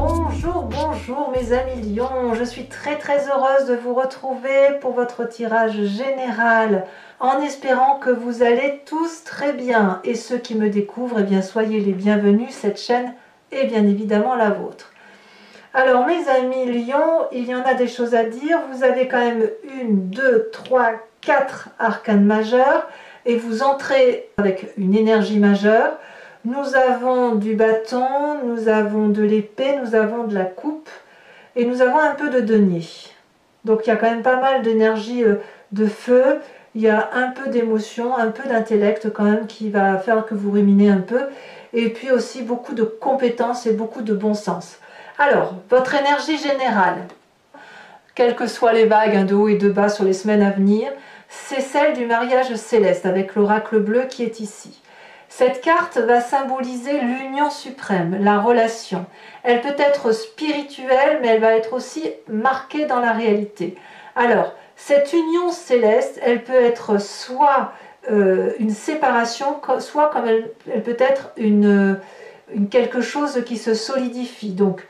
Bonjour, bonjour mes amis lions, je suis très heureuse de vous retrouver pour votre tirage général en espérant que vous allez tous très bien et ceux qui me découvrent, eh bien soyez les bienvenus, cette chaîne est bien évidemment la vôtre. Alors mes amis lions, il y en a des choses à dire, vous avez quand même 1, 2, 3, 4 arcanes majeurs et vous entrez avec une énergie majeure. Nous avons du bâton, nous avons de l'épée, nous avons de la coupe et nous avons un peu de denier. Donc il y a quand même pas mal d'énergie de feu, il y a un peu d'émotion, un peu d'intellect quand même qui va faire que vous ruminez un peu et puis aussi beaucoup de compétences et beaucoup de bon sens. Alors, votre énergie générale, quelles que soient les vagues de haut et de bas sur les semaines à venir, c'est celle du mariage céleste avec l'oracle bleu qui est ici. Cette carte va symboliser l'union suprême, la relation. Elle peut être spirituelle, mais elle va être aussi marquée dans la réalité. Alors, cette union céleste, elle peut être soit une séparation, soit comme elle peut être quelque chose qui se solidifie. Donc,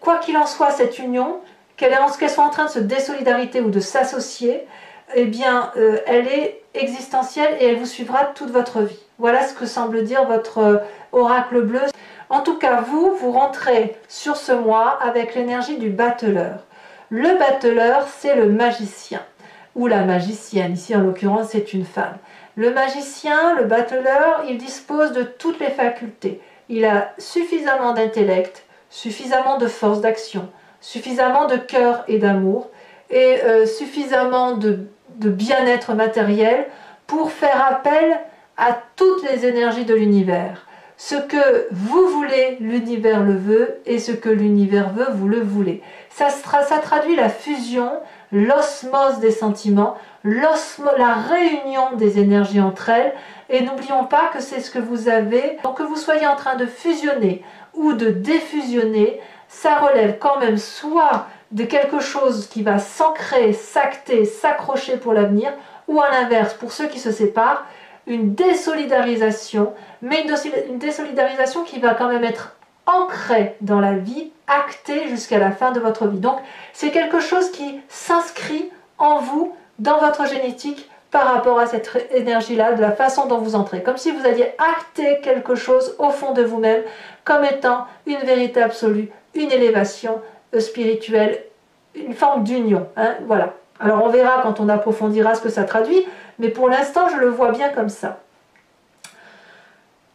quoi qu'il en soit, cette union, qu'elle soit en train de se désolidarité ou de s'associer, eh bien, elle est existentielle et elle vous suivra toute votre vie. Voilà ce que semble dire votre oracle bleu. En tout cas, vous rentrez sur ce mois avec l'énergie du battleur. Le battleur, c'est le magicien, ou la magicienne. Ici, en l'occurrence, c'est une femme. Le magicien, le battleur, il dispose de toutes les facultés. Il a suffisamment d'intellect, suffisamment de force d'action, suffisamment de cœur et d'amour, et suffisamment de bien-être matériel pour faire appel à toutes les énergies de l'univers. Ce que vous voulez, l'univers le veut, et ce que l'univers veut, vous le voulez. Ça traduit la fusion, l'osmose des sentiments, la réunion des énergies entre elles, et n'oublions pas que c'est ce que vous avez. Donc que vous soyez en train de fusionner ou de défusionner, ça relève quand même soit de quelque chose qui va s'ancrer, s'acter, s'accrocher pour l'avenir, ou à l'inverse, pour ceux qui se séparent, une désolidarisation, mais une désolidarisation qui va quand même être ancrée dans la vie, actée jusqu'à la fin de votre vie. Donc c'est quelque chose qui s'inscrit en vous, dans votre génétique, par rapport à cette énergie-là, de la façon dont vous entrez. Comme si vous alliez acter quelque chose au fond de vous-même, comme étant une vérité absolue, une élévation spirituelle, une forme d'union. Hein, voilà. Alors on verra quand on approfondira ce que ça traduit, mais pour l'instant je le vois bien comme ça.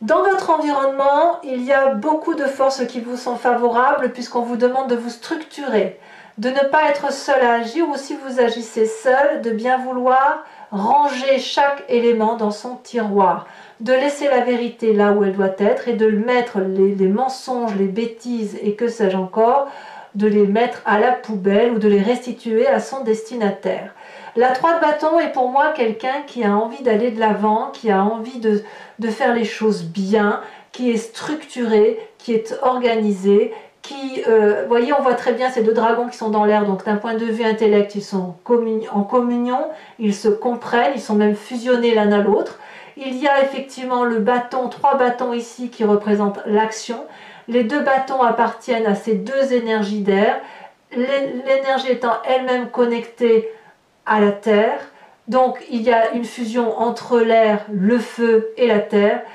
Dans votre environnement, il y a beaucoup de forces qui vous sont favorables puisqu'on vous demande de vous structurer, de ne pas être seul à agir ou si vous agissez seul, de bien vouloir ranger chaque élément dans son tiroir, de laisser la vérité là où elle doit être et de mettre les mensonges, les bêtises et que sais-je encore, de les mettre à la poubelle ou de les restituer à son destinataire. La 3 de bâton est pour moi quelqu'un qui a envie d'aller de l'avant, qui a envie de faire les choses bien, qui est structuré, qui est organisé, qui, vous voyez, on voit très bien ces 2 dragons qui sont dans l'air, donc d'un point de vue intellect, ils sont en communion, ils se comprennent, ils sont même fusionnés l'un à l'autre. Il y a effectivement le bâton, 3 bâtons ici qui représentent l'action. Les 2 bâtons appartiennent à ces 2 énergies d'air, l'énergie étant elle-même connectée à la terre. Donc il y a une fusion entre l'air, le feu et la terre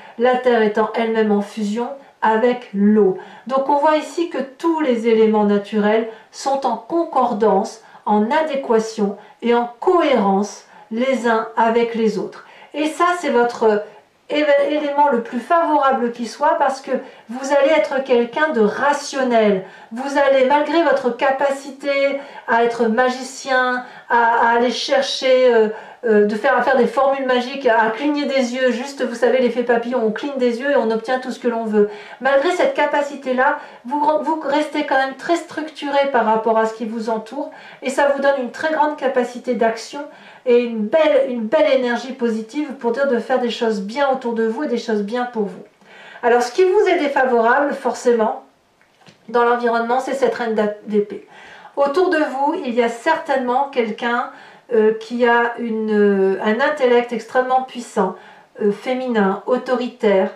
étant elle-même en fusion avec l'eau. Donc on voit ici que tous les éléments naturels sont en concordance, en adéquation et en cohérence les uns avec les autres. Et ça c'est votre élément le plus favorable qui soit parce que vous allez être quelqu'un de rationnel. Vous allez, malgré votre capacité à être magicien, à aller chercher, à faire des formules magiques, à cligner des yeux, juste, vous savez, l'effet papillon, on cligne des yeux et on obtient tout ce que l'on veut. Malgré cette capacité-là, vous restez quand même très structuré par rapport à ce qui vous entoure et ça vous donne une très grande capacité d'action et une belle énergie positive pour dire de faire des choses bien autour de vous et des choses bien pour vous. Alors ce qui vous est défavorable forcément dans l'environnement, c'est cette reine d'épée. Autour de vous, il y a certainement quelqu'un qui a un intellect extrêmement puissant, féminin, autoritaire,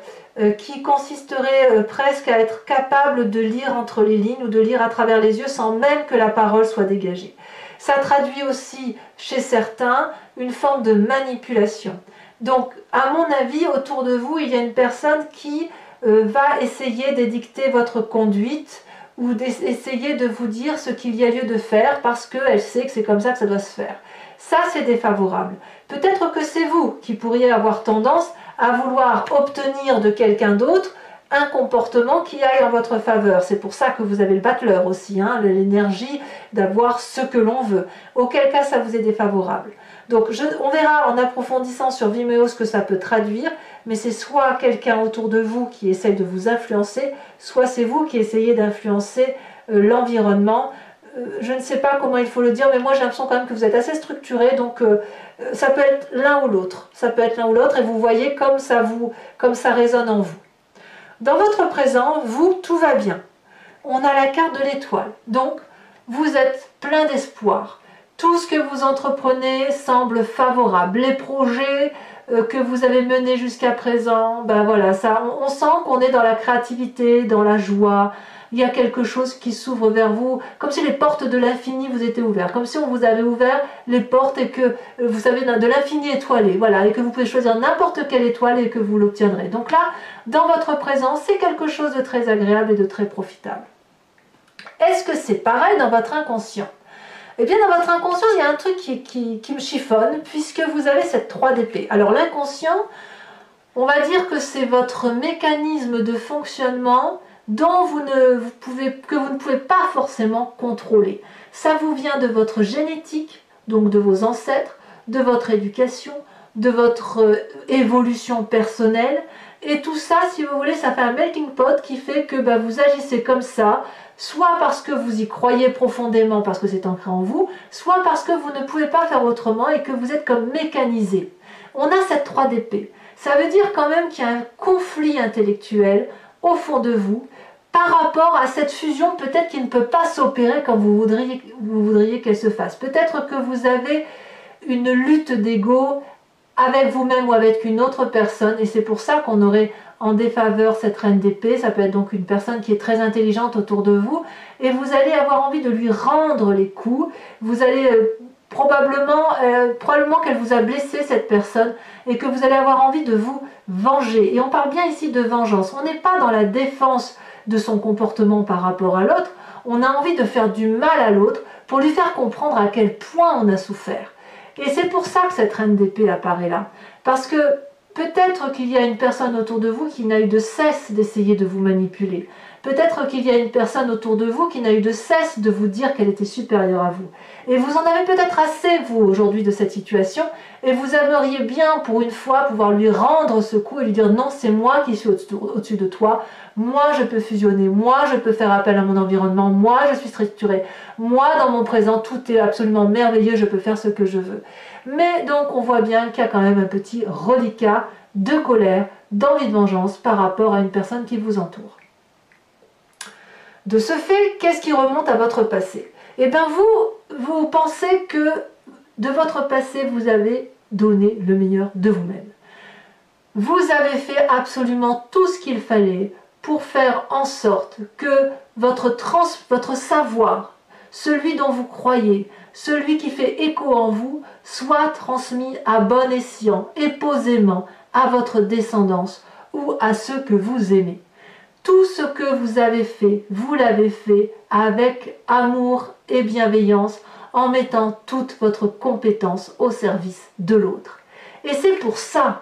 qui consisterait presque à être capable de lire entre les lignes ou de lire à travers les yeux sans même que la parole soit dégagée. Ça traduit aussi chez certains une forme de manipulation. Donc, à mon avis, autour de vous, il y a une personne qui va essayer d'édicter votre conduite ou d'essayer de vous dire ce qu'il y a lieu de faire parce qu'elle sait que c'est comme ça que ça doit se faire. Ça, c'est défavorable. Peut-être que c'est vous qui pourriez avoir tendance à vouloir obtenir de quelqu'un d'autre un comportement qui aille en votre faveur. C'est pour ça que vous avez le battleur aussi, hein, l'énergie d'avoir ce que l'on veut. Auquel cas, ça vous est défavorable. Donc, on verra en approfondissant sur Vimeo ce que ça peut traduire, mais c'est soit quelqu'un autour de vous qui essaye de vous influencer, soit c'est vous qui essayez d'influencer l'environnement. Je ne sais pas comment il faut le dire, mais moi j'ai l'impression quand même que vous êtes assez structuré, donc ça peut être l'un ou l'autre. Ça peut être l'un ou l'autre, et vous voyez comme ça résonne en vous. Dans votre présent, vous, tout va bien. On a la carte de l'étoile, donc vous êtes plein d'espoir. Tout ce que vous entreprenez semble favorable. Les projets que vous avez menés jusqu'à présent, ben voilà, on sent qu'on est dans la créativité, dans la joie. Il y a quelque chose qui s'ouvre vers vous, comme si les portes de l'infini vous étaient ouvertes, comme si on vous avait ouvert les portes et que vous avez de l'infini étoilé, voilà, et que vous pouvez choisir n'importe quelle étoile et que vous l'obtiendrez. Donc là, dans votre présent, c'est quelque chose de très agréable et de très profitable. Est-ce que c'est pareil dans votre inconscient? Eh bien, dans votre inconscient, il y a un truc qui me chiffonne, puisque vous avez cette 3 d'épée. Alors, l'inconscient, on va dire que c'est votre mécanisme de fonctionnement dont que vous ne pouvez pas forcément contrôler. Ça vous vient de votre génétique, donc de vos ancêtres, de votre éducation, de votre évolution personnelle. Et tout ça, si vous voulez, ça fait un melting pot qui fait que vous agissez comme ça, soit parce que vous y croyez profondément, parce que c'est ancré en vous, soit parce que vous ne pouvez pas faire autrement et que vous êtes comme mécanisé. On a cette 3 d'épée. Ça veut dire quand même qu'il y a un conflit intellectuel au fond de vous par rapport à cette fusion peut-être qui ne peut pas s'opérer comme vous voudriez qu'elle se fasse. Peut-être que vous avez une lutte d'ego avec vous-même ou avec une autre personne et c'est pour ça qu'on aurait en défaveur cette reine d'épée. Ça peut être donc une personne qui est très intelligente autour de vous et vous allez avoir envie de lui rendre les coups. Vous allez probablement qu'elle vous a blessé cette personne et que vous allez avoir envie de vous venger. Et on parle bien ici de vengeance. On n'est pas dans la défense de son comportement par rapport à l'autre. On a envie de faire du mal à l'autre pour lui faire comprendre à quel point on a souffert. Et c'est pour ça que cette reine d'épée apparaît là. Parce que peut-être qu'il y a une personne autour de vous qui n'a eu de cesse d'essayer de vous manipuler. Peut-être qu'il y a une personne autour de vous qui n'a eu de cesse de vous dire qu'elle était supérieure à vous. Et vous en avez peut-être assez, vous, aujourd'hui, de cette situation, et vous aimeriez bien, pour une fois, pouvoir lui rendre ce coup et lui dire « Non, c'est moi qui suis au-dessus de toi. Moi, je peux fusionner. Moi, je peux faire appel à mon environnement. Moi, je suis structuré. Moi, dans mon présent, tout est absolument merveilleux. Je peux faire ce que je veux. » Mais donc, on voit bien qu'il y a quand même un petit reliquat de colère, d'envie de vengeance par rapport à une personne qui vous entoure. De ce fait, qu'est-ce qui remonte à votre passé? Eh bien, vous pensez que de votre passé, vous avez donné le meilleur de vous-même. Vous avez fait absolument tout ce qu'il fallait pour faire en sorte que votre savoir, celui dont vous croyez, celui qui fait écho en vous, soit transmis à bon escient et posément à votre descendance ou à ceux que vous aimez. Tout ce que vous avez fait, vous l'avez fait avec amour et bienveillance en mettant toute votre compétence au service de l'autre. Et c'est pour ça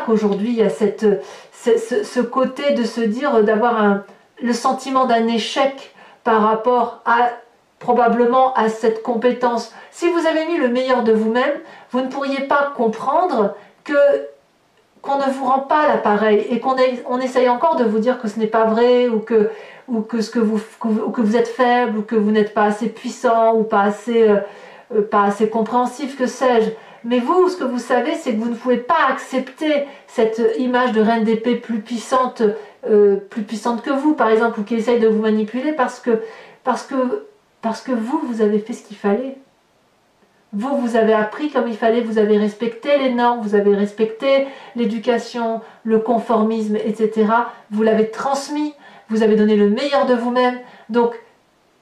qu'aujourd'hui il y a ce côté de se dire, d'avoir le sentiment d'un échec par rapport à probablement à cette compétence. Si vous avez mis le meilleur de vous-même, vous ne pourriez pas comprendre qu'on ne vous rend pas l'appareil et qu'on essaye encore de vous dire que ce n'est pas vrai ou que vous êtes faible ou que vous n'êtes pas assez puissant ou pas assez compréhensif, que sais-je. Mais vous, ce que vous savez, c'est que vous ne pouvez pas accepter cette image de reine d'épée plus puissante que vous, par exemple, ou qui essaye de vous manipuler parce que vous avez fait ce qu'il fallait. vous avez appris comme il fallait, vous avez respecté les normes, vous avez respecté l'éducation, le conformisme, etc. Vous l'avez transmis, vous avez donné le meilleur de vous-même. Donc,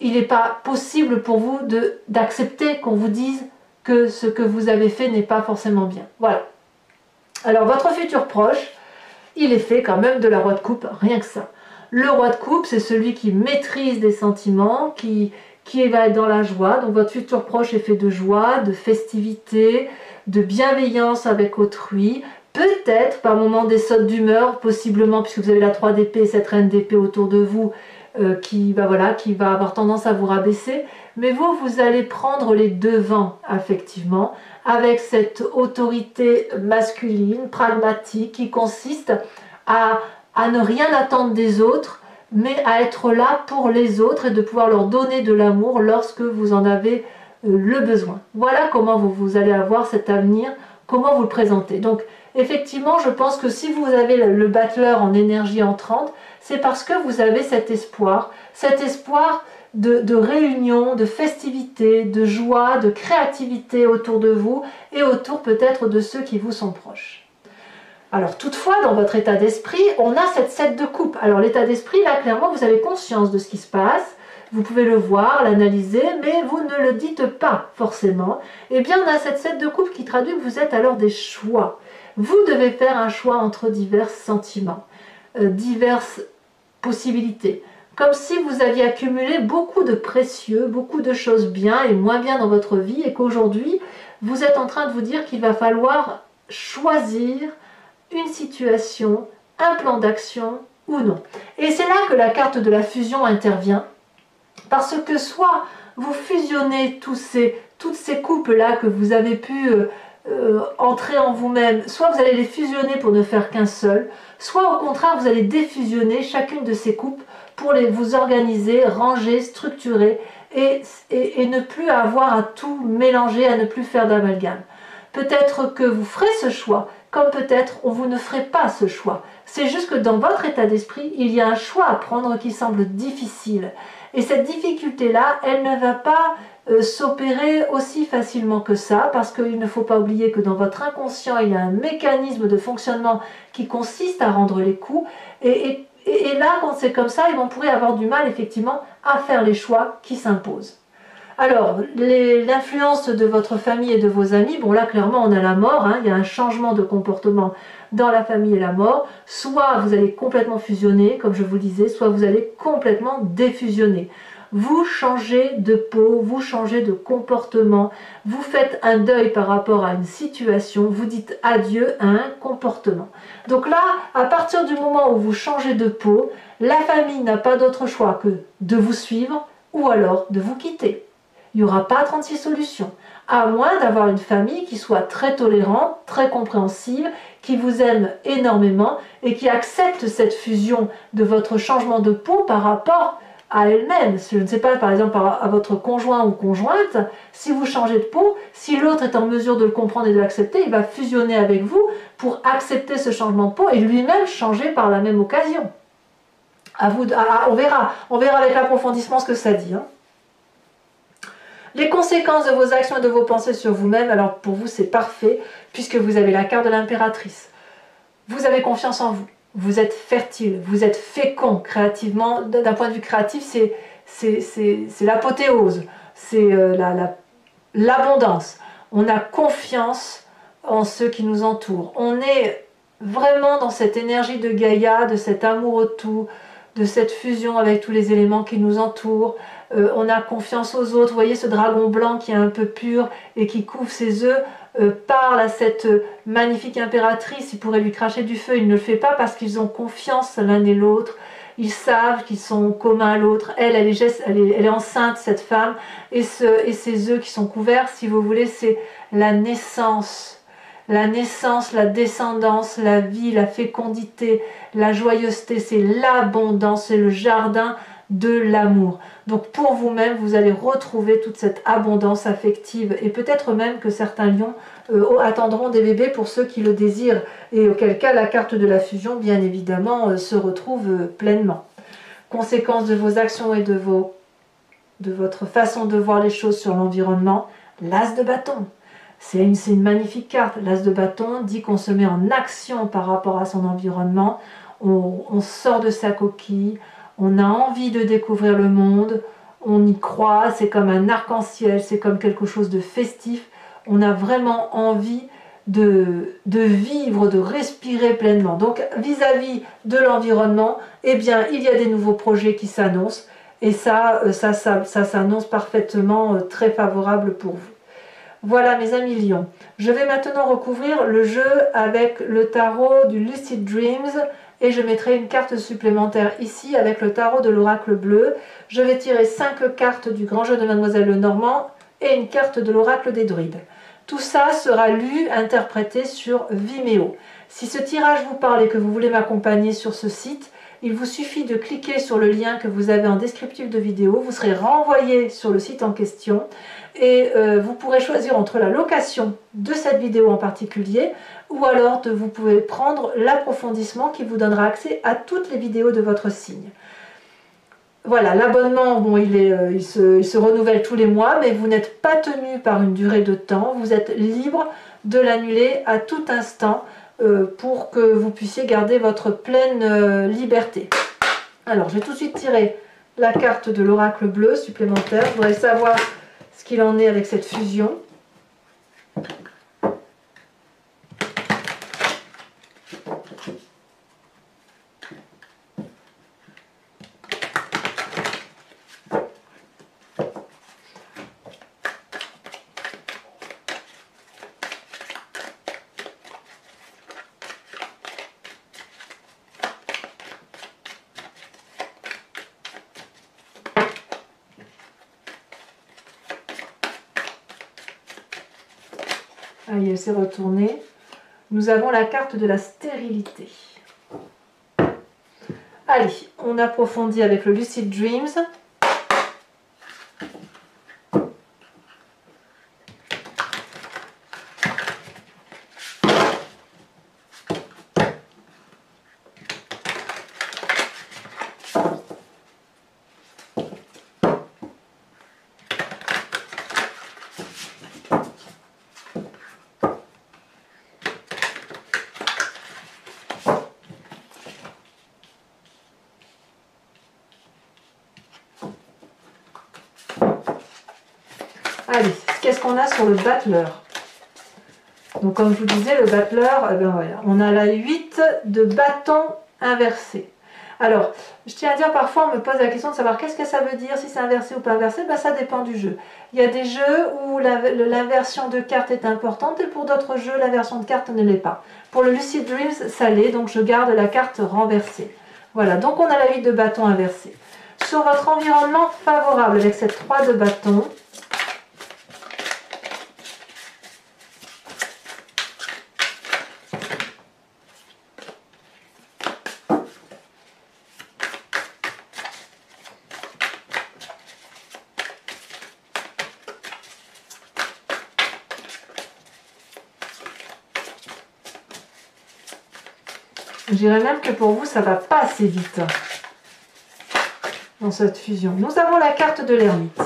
il n'est pas possible pour vous d'accepter qu'on vous dise que ce que vous avez fait n'est pas forcément bien. Voilà. Alors, votre futur proche, il est fait quand même de la Roi de Coupe, rien que ça. Le Roi de Coupe, c'est celui qui maîtrise des sentiments, qui va être dans la joie. Donc votre futur proche est fait de joie, de festivité, de bienveillance avec autrui. Peut-être par moments des sautes d'humeur, possiblement, puisque vous avez la 3 d'épée, cette reine d'épée autour de vous, qui va avoir tendance à vous rabaisser. Mais vous allez prendre les devants, effectivement, avec cette autorité masculine, pragmatique, qui consiste à ne rien attendre des autres, mais à être là pour les autres et de pouvoir leur donner de l'amour lorsque vous en avez le besoin. Voilà comment vous allez avoir cet avenir, comment vous le présentez. Donc, effectivement, je pense que si vous avez le battleur en énergie entrante, c'est parce que vous avez cet espoir de réunion, de festivité, de joie, de créativité autour de vous et autour peut-être de ceux qui vous sont proches. Alors toutefois, dans votre état d'esprit, on a cette 7 de coupe. Alors l'état d'esprit, là, clairement, vous avez conscience de ce qui se passe. Vous pouvez le voir, l'analyser, mais vous ne le dites pas forcément. Eh bien, on a cette 7 de coupe qui traduit que vous êtes alors des choix. Vous devez faire un choix entre divers sentiments, diverses possibilités. Comme si vous aviez accumulé beaucoup de précieux, beaucoup de choses bien et moins bien dans votre vie et qu'aujourd'hui, vous êtes en train de vous dire qu'il va falloir choisir une situation, un plan d'action ou non. Et c'est là que la carte de la fusion intervient, parce que soit vous fusionnez toutes ces coupes-là que vous avez pu entrer en vous-même, soit vous allez les fusionner pour ne faire qu'un seul, soit au contraire vous allez défusionner chacune de ces coupes pour vous organiser, ranger, structurer et ne plus avoir à tout mélanger, à ne plus faire d'amalgame. Peut-être que vous ferez ce choix, comme peut-être vous ne ferez pas ce choix. C'est juste que dans votre état d'esprit, il y a un choix à prendre qui semble difficile. Et cette difficulté-là, elle ne va pas s'opérer aussi facilement que ça, parce qu'il ne faut pas oublier que dans votre inconscient, il y a un mécanisme de fonctionnement qui consiste à rendre les coups. Et là, quand c'est comme ça, on pourrait avoir du mal, effectivement, à faire les choix qui s'imposent. Alors, l'influence de votre famille et de vos amis, bon là clairement on a la mort, il y a un changement de comportement dans la famille et la mort, soit vous allez complètement fusionner, comme je vous le disais, soit vous allez complètement défusionner. Vous changez de peau, vous changez de comportement, vous faites un deuil par rapport à une situation, vous dites adieu à un comportement. Donc là, à partir du moment où vous changez de peau, la famille n'a pas d'autre choix que de vous suivre ou alors de vous quitter. Il n'y aura pas 36 solutions, à moins d'avoir une famille qui soit très tolérante, très compréhensive, qui vous aime énormément et qui accepte cette fusion de votre changement de peau par rapport à elle-même. Je ne sais pas, par exemple, à votre conjoint ou conjointe, si vous changez de peau, si l'autre est en mesure de le comprendre et de l'accepter, il va fusionner avec vous pour accepter ce changement de peau et lui-même changer par la même occasion. On verra avec l'approfondissement ce que ça dit. Les conséquences de vos actions et de vos pensées sur vous-même, alors pour vous c'est parfait, puisque vous avez la carte de l'impératrice. Vous avez confiance en vous, vous êtes fertile, vous êtes fécond créativement. D'un point de vue créatif, c'est l'apothéose, c'est l'abondance. On a confiance en ceux qui nous entourent. On est vraiment dans cette énergie de Gaïa, de cet amour au tout, de cette fusion avec tous les éléments qui nous entourent. On a confiance aux autres. Vous voyez ce dragon blanc qui est un peu pur et qui couvre ses œufs, parle à cette magnifique impératrice. Il pourrait lui cracher du feu, il ne le fait pas parce qu'ils ont confiance l'un et l'autre. Ils savent qu'ils sont communs à l'autre. Elle est enceinte, cette femme, et ses œufs qui sont couverts, si vous voulez, c'est la naissance. La naissance, la descendance, la vie, la fécondité, la joyeuseté, c'est l'abondance, c'est le jardin de l'amour. Donc pour vous-même, vous allez retrouver toute cette abondance affective et peut-être même que certains lions attendront des bébés pour ceux qui le désirent et auquel cas la carte de la fusion, bien évidemment, se retrouve pleinement. Conséquence de vos actions et de votre façon de voir les choses sur l'environnement, l'as de bâton. C'est une magnifique carte. L'as de bâton dit qu'on se met en action par rapport à son environnement. On sort de sa coquille, on a envie de découvrir le monde, on y croit, c'est comme un arc-en-ciel, c'est comme quelque chose de festif. On a vraiment envie de vivre, de respirer pleinement. Donc vis-à-vis de l'environnement, eh bien, il y a des nouveaux projets qui s'annoncent et ça s'annonce parfaitement très favorable pour vous. Voilà mes amis lions. Je vais maintenant recouvrir le jeu avec le tarot du Lucid Dreams et je mettrai une carte supplémentaire ici avec le tarot de l'oracle bleu. Je vais tirer 5 cartes du grand jeu de Mademoiselle Lenormand et une carte de l'oracle des druides. Tout ça sera lu, interprété sur Vimeo. Si ce tirage vous parle et que vous voulez m'accompagner sur ce site, il vous suffit de cliquer sur le lien que vous avez en descriptif de vidéo. Vous serez renvoyé sur le site en question et vous pourrez choisir entre la location de cette vidéo en particulier ou alors vous pouvez prendre l'approfondissement qui vous donnera accès à toutes les vidéos de votre signe. Voilà, l'abonnement, bon, il se renouvelle tous les mois, mais vous n'êtes pas tenu par une durée de temps. Vous êtes libre de l'annuler à tout instant pour que vous puissiez garder votre pleine liberté. Alors, je vais tout de suite tirer la carte de l'oracle bleu supplémentaire. Je voudrais savoir ce qu'il en est avec cette fusion. Allez, elle s'est retournée. Nous avons la carte de la stérilité. Allez, on approfondit avec le Lucid Dreams. Allez, qu'est-ce qu'on a sur le battleur? Donc comme je vous disais, le battleur, eh ben voilà, on a la 8 de bâton inversé. Alors, je tiens à dire, parfois on me pose la question de savoir qu'est-ce que ça veut dire, si c'est inversé ou pas inversé, ben, ça dépend du jeu. Il y a des jeux où l'inversion de carte est importante et pour d'autres jeux, l'inversion de carte ne l'est pas. Pour le Lucid Dreams, ça l'est, donc je garde la carte renversée. Voilà, donc on a la 8 de bâton inversé. Sur votre environnement favorable avec cette 3 de bâton, je dirais même que pour vous, ça ne va pas assez vite dans cette fusion. Nous avons la carte de l'ermite.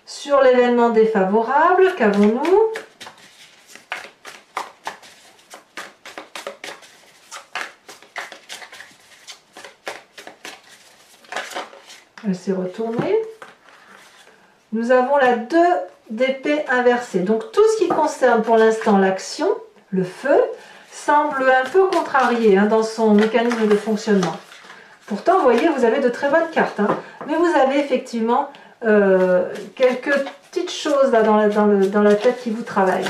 Sur l'événement défavorable, qu'avons-nous? Elle s'est retournée. Nous avons la 2 d'épée inversée. Donc tout ce qui concerne pour l'instant l'action, le feu, semble un peu contrarié dans son mécanisme de fonctionnement. Pourtant, vous voyez, vous avez de très bonnes cartes. Mais vous avez effectivement quelques petites choses là dans la tête qui vous travaillent.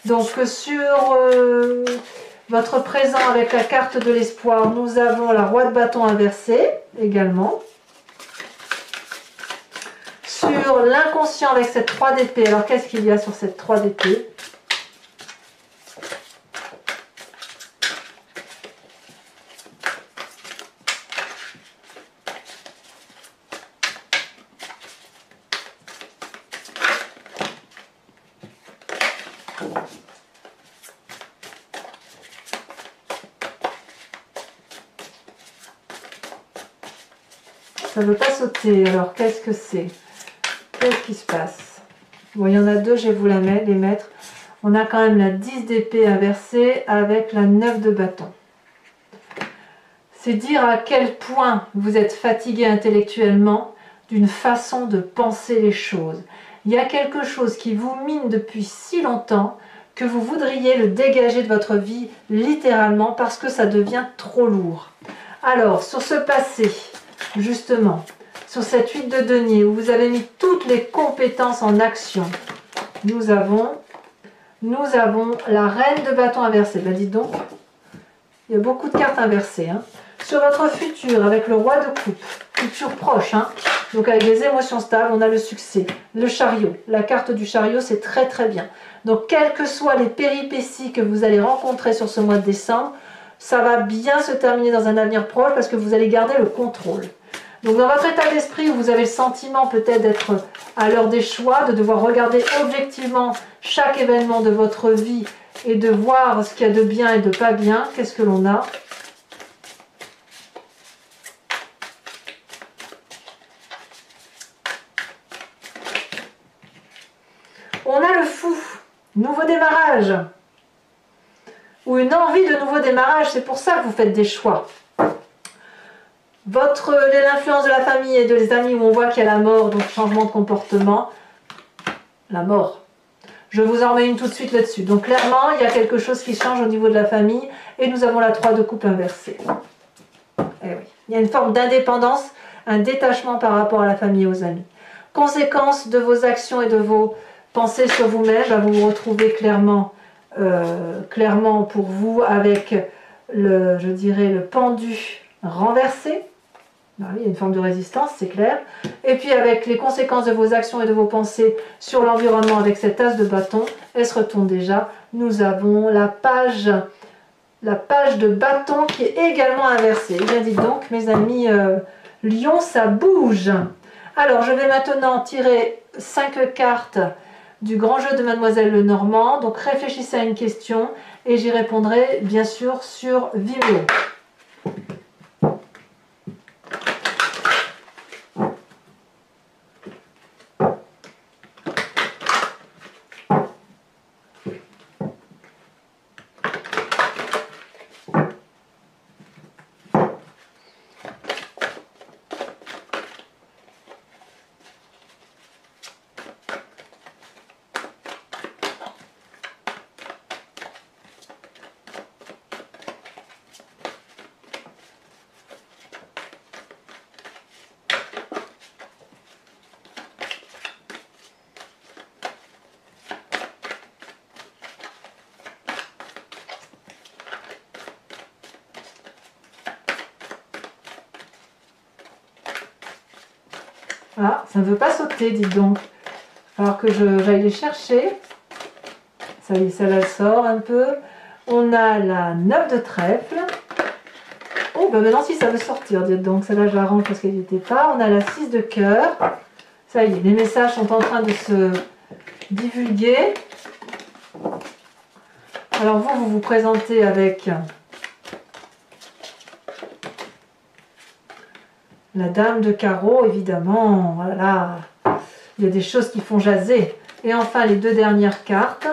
Donc sur votre présent avec la carte de l'espoir, nous avons la roi de bâton inversé également. Sur l'inconscient avec cette 3 d'épée, alors qu'est-ce qu'il y a sur cette 3 d'épée? Ça ne veut pas sauter, alors qu'est-ce que c'est? Qu'est-ce qui se passe? Bon, il y en a deux, je vais vous les mettre. On a quand même la 10 d'épée inversée avec la 9 de bâton. C'est dire à quel point vous êtes fatigué intellectuellement d'une façon de penser les choses. Il y a quelque chose qui vous mine depuis si longtemps que vous voudriez le dégager de votre vie littéralement parce que ça devient trop lourd. Alors, sur ce passé, justement, sur cette 8 de denier où vous avez mis toutes les compétences en action, nous avons la reine de bâton inversée. Ben dites donc, il y a beaucoup de cartes inversées. Hein. Sur votre futur, avec le roi de coupe, futur proche, hein, donc avec des émotions stables, on a le succès. Le chariot, la carte du chariot, c'est très très bien. Donc, quelles que soient les péripéties que vous allez rencontrer sur ce mois de décembre, ça va bien se terminer dans un avenir proche parce que vous allez garder le contrôle. Donc, dans votre état d'esprit où vous avez le sentiment peut-être d'être à l'heure des choix, de devoir regarder objectivement chaque événement de votre vie et de voir ce qu'il y a de bien et de pas bien, qu'est-ce que l'on a ? On a le fou, nouveau démarrage, ou une envie de nouveau démarrage, c'est pour ça que vous faites des choix. L'influence de la famille et des amis où on voit qu'il y a la mort, donc changement de comportement, la mort. Je vous en mets une tout de suite là-dessus. Donc clairement, il y a quelque chose qui change au niveau de la famille et nous avons la 3 de coupe inversée. Eh oui. Il y a une forme d'indépendance, un détachement par rapport à la famille et aux amis. Conséquence de vos actions et de vos pensées sur vous-même, vous vous retrouvez clairement pour vous avec je dirais, le pendu renversé. Ben oui, il y a une forme de résistance, c'est clair. Et puis avec les conséquences de vos actions et de vos pensées sur l'environnement avec cette as de bâton, elle se retourne déjà. Nous avons la page de bâton qui est également inversée. Eh bien, dites donc, mes amis Lion, ça bouge. Alors, je vais maintenant tirer 5 cartes du grand jeu de Mademoiselle Lenormand. Donc, réfléchissez à une question et j'y répondrai bien sûr sur Vimeo. Ah, ça ne veut pas sauter, dites donc. Alors que j'aille les chercher. Ça y est, celle-là sort un peu. On a la 9 de trèfle. Oh, ben maintenant si ça veut sortir, dites donc. Celle-là, je la range parce qu'elle n'y était pas. On a la 6 de cœur. Ça y est, les messages sont en train de se divulguer. Alors vous vous présentez avec la dame de carreau, évidemment. Voilà. Il y a des choses qui font jaser. Et enfin, les 2 dernières cartes.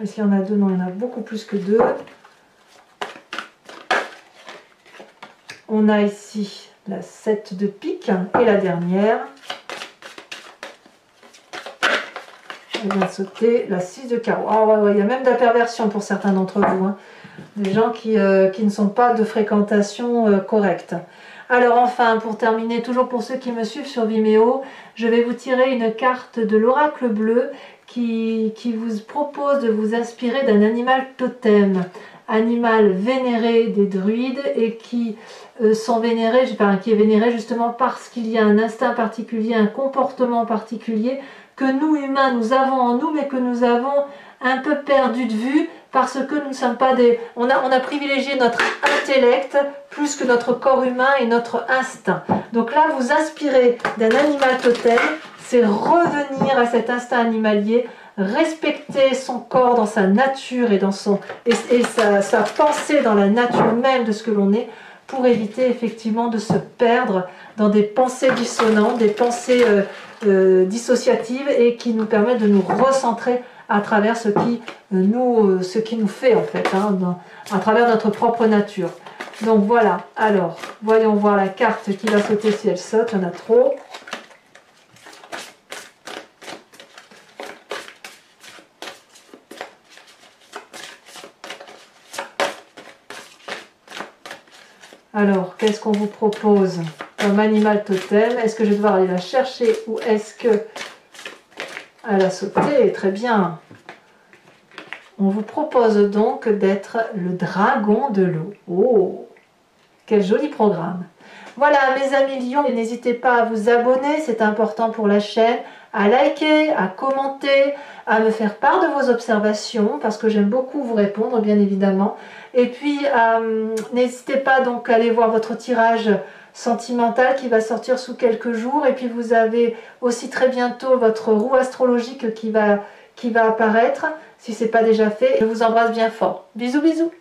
Est-ce qu'il y en a 2? Non, il y en a beaucoup plus que 2. On a ici la 7 de pique et la dernière. Elle vient de sauter la 6 de carreau. Ah ouais, il y a même de la perversion pour certains d'entre vous. Hein. Des gens qui ne sont pas de fréquentation correcte. Alors enfin, pour terminer, toujours pour ceux qui me suivent sur Vimeo, je vais vous tirer une carte de l'oracle bleu qui vous propose de vous inspirer d'un animal totem. Animal vénéré des druides et qui sont vénérés, qui est vénéré justement parce qu'il y a un instinct particulier, un comportement particulier que nous humains nous avons en nous mais que nous avons un peu perdu de vue parce que nous ne sommes pas des... On a privilégié notre intellect plus que notre corps humain et notre instinct. Donc là, vous inspirez d'un animal totem, c'est revenir à cet instinct animalier respecter son corps dans sa nature et, sa pensée dans la nature même de ce que l'on est, pour éviter effectivement de se perdre dans des pensées dissonantes, des pensées dissociatives et qui nous permettent de nous recentrer à travers ce qui nous fait en fait, hein, à travers notre propre nature. Donc voilà, alors voyons voir la carte qui va sauter si elle saute, il y en a trop. Alors, qu'est-ce qu'on vous propose comme animal totem? Est-ce que je vais devoir aller la chercher ou est-ce que elle a sauté? Très bien. On vous propose donc d'être le dragon de l'eau. Oh, quel joli programme. Voilà mes amis lions, n'hésitez pas à vous abonner, c'est important pour la chaîne, à liker, à commenter, à me faire part de vos observations parce que j'aime beaucoup vous répondre bien évidemment. Et puis n'hésitez pas donc à aller voir votre tirage sentimental qui va sortir sous quelques jours. Et puis vous avez aussi très bientôt votre roue astrologique qui va apparaître si ce n'est pas déjà fait. Je vous embrasse bien fort. Bisous bisous.